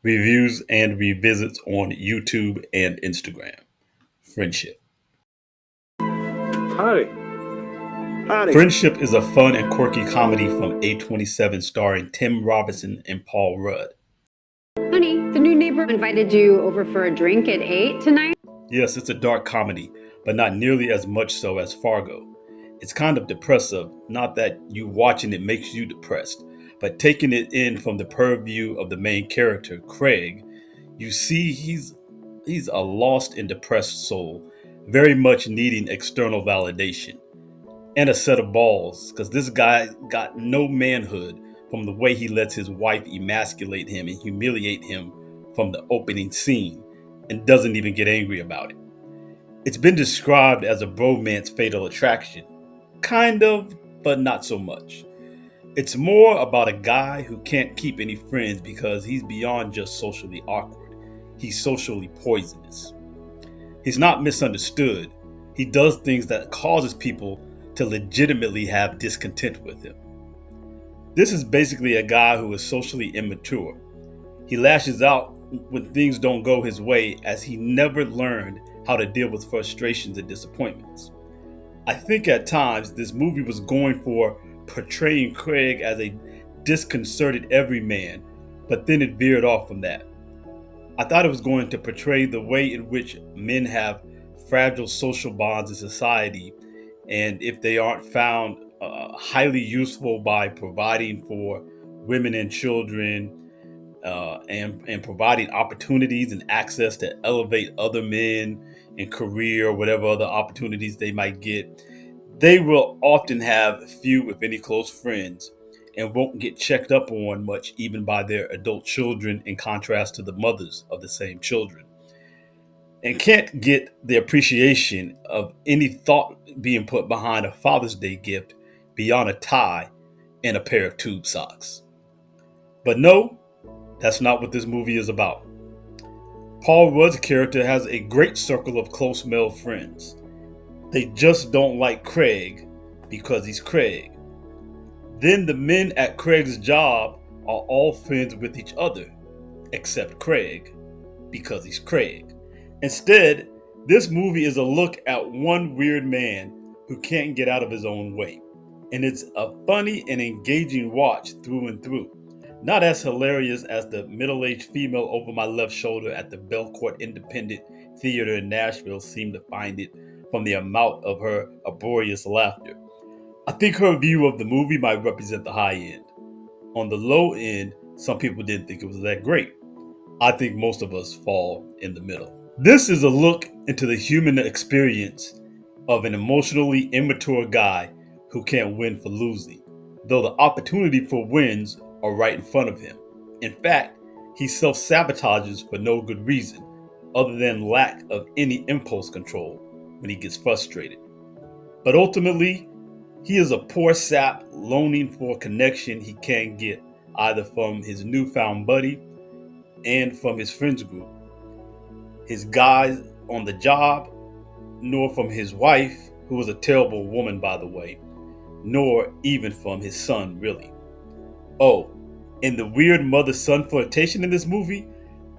reviews, and revisits on YouTube and Instagram. Friendship. Howdy. Howdy. Friendship is a fun and quirky comedy from A27 starring Tim Robinson and Paul Rudd. Honey, the new neighbor invited you over for a drink at 8 tonight? Yes, it's a dark comedy, but not nearly as much so as Fargo. It's kind of depressive, not that you watching it makes you depressed, but taking it in from the purview of the main character, Craig, you see he's a lost and depressed soul, very much needing external validation and a set of balls, because this guy got no manhood from the way he lets his wife emasculate him and humiliate him from the opening scene and doesn't even get angry about it. It's been described as a bromance fatal attraction. Kind of, but not so much. It's more about a guy who can't keep any friends because he's beyond just socially awkward. He's socially poisonous. He's not misunderstood. He does things that causes people to legitimately have discontent with him. This is basically a guy who is socially immature. He lashes out when things don't go his way as he never learned how to deal with frustrations and disappointments. I think at times this movie was going for portraying Craig as a disconcerted everyman, but then it veered off from that. I thought it was going to portray the way in which men have fragile social bonds in society, and if they aren't found highly useful by providing for women and children and providing opportunities and access to elevate other men in career or whatever other opportunities they might get, they will often have few, if any, close friends and won't get checked up on much even by their adult children in contrast to the mothers of the same children, and can't get the appreciation of any thought being put behind a Father's Day gift beyond a tie and a pair of tube socks. But no, that's not what this movie is about. Paul Rudd's character has a great circle of close male friends. They just don't like Craig because he's Craig. Then the men at Craig's job are all friends with each other, except Craig, because he's Craig. Instead, this movie is a look at one weird man who can't get out of his own way. And it's a funny and engaging watch through and through. Not as hilarious as the middle-aged female over my left shoulder at the Belcourt Independent Theater in Nashville seemed to find it from the amount of her uproarious laughter. I think her view of the movie might represent the high end. On the low end, some people didn't think it was that great. I think most of us fall in the middle. This is a look into the human experience of an emotionally immature guy who can't win for losing, though the opportunity for wins are right in front of him. In fact, he self-sabotages for no good reason, other than lack of any impulse control when he gets frustrated. But ultimately, he is a poor sap loaning for a connection he can't get either from his newfound buddy and from his friends group, his guys on the job, nor from his wife, who was a terrible woman by the way, nor even from his son really. Oh, and the weird mother-son flirtation in this movie,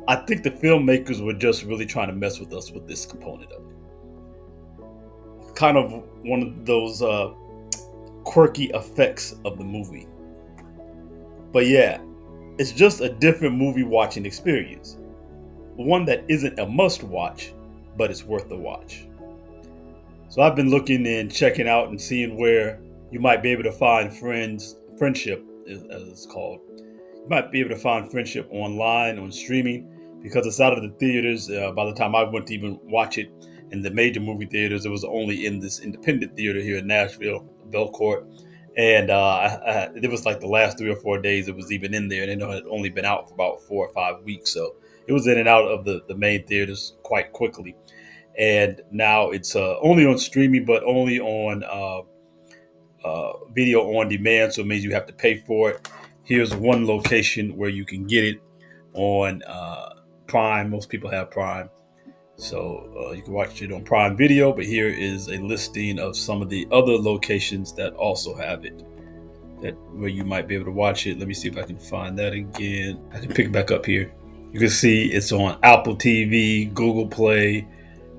I think the filmmakers were just really trying to mess with us with this component of it. Kind of one of those quirky effects of the movie. But yeah, it's just a different movie watching experience. One that isn't a must watch, but it's worth the watch. So I've been looking and checking out and seeing where you might be able to find friendship, as it's called. You might be able to find friendship online, on streaming, because it's out of the theaters. By the time I went to even watch it in the major movie theaters, it was only in this independent theater here in Nashville, Belcourt. And it was like the last 3 or 4 days it was even in there. And it had only been out for about 4 or 5 weeks. So it was in and out of the main theaters quite quickly. And now it's only on streaming, but only on video on demand. So it means you have to pay for it. Here's one location where you can get it on Prime. Most people have Prime. So you can watch it on Prime Video, but here is a listing of some of the other locations that also have it, that where you might be able to watch it. Let me see if I can find that again. I can pick it back up here. You can see it's on Apple TV, Google Play,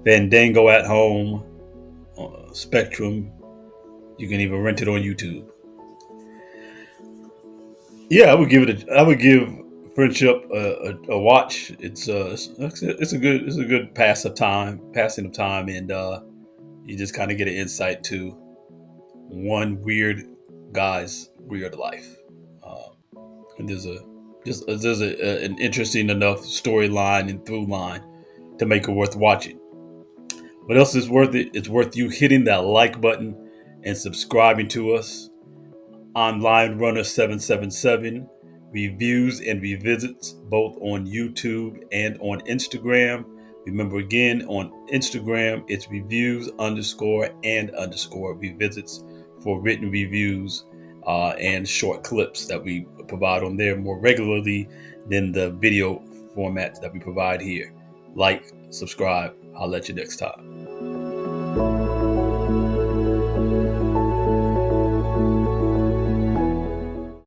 Fandango at Home, Spectrum. You can even rent it on YouTube. Yeah, I would give it. I would give Friendship a watch. It's a good passing of time, and you just kind of get an insight to one weird guy's weird life. And there's an interesting enough storyline and through line to make it worth watching. What else is worth it? It's worth you hitting that like button and subscribing to us. I'm Lion Runner 777. Reviews and revisits both on YouTube and on Instagram. Remember again, on Instagram, it's reviews _and_ revisits for written reviews and short clips that we provide on there more regularly than the video formats that we provide here. Like, subscribe. I'll let you next time.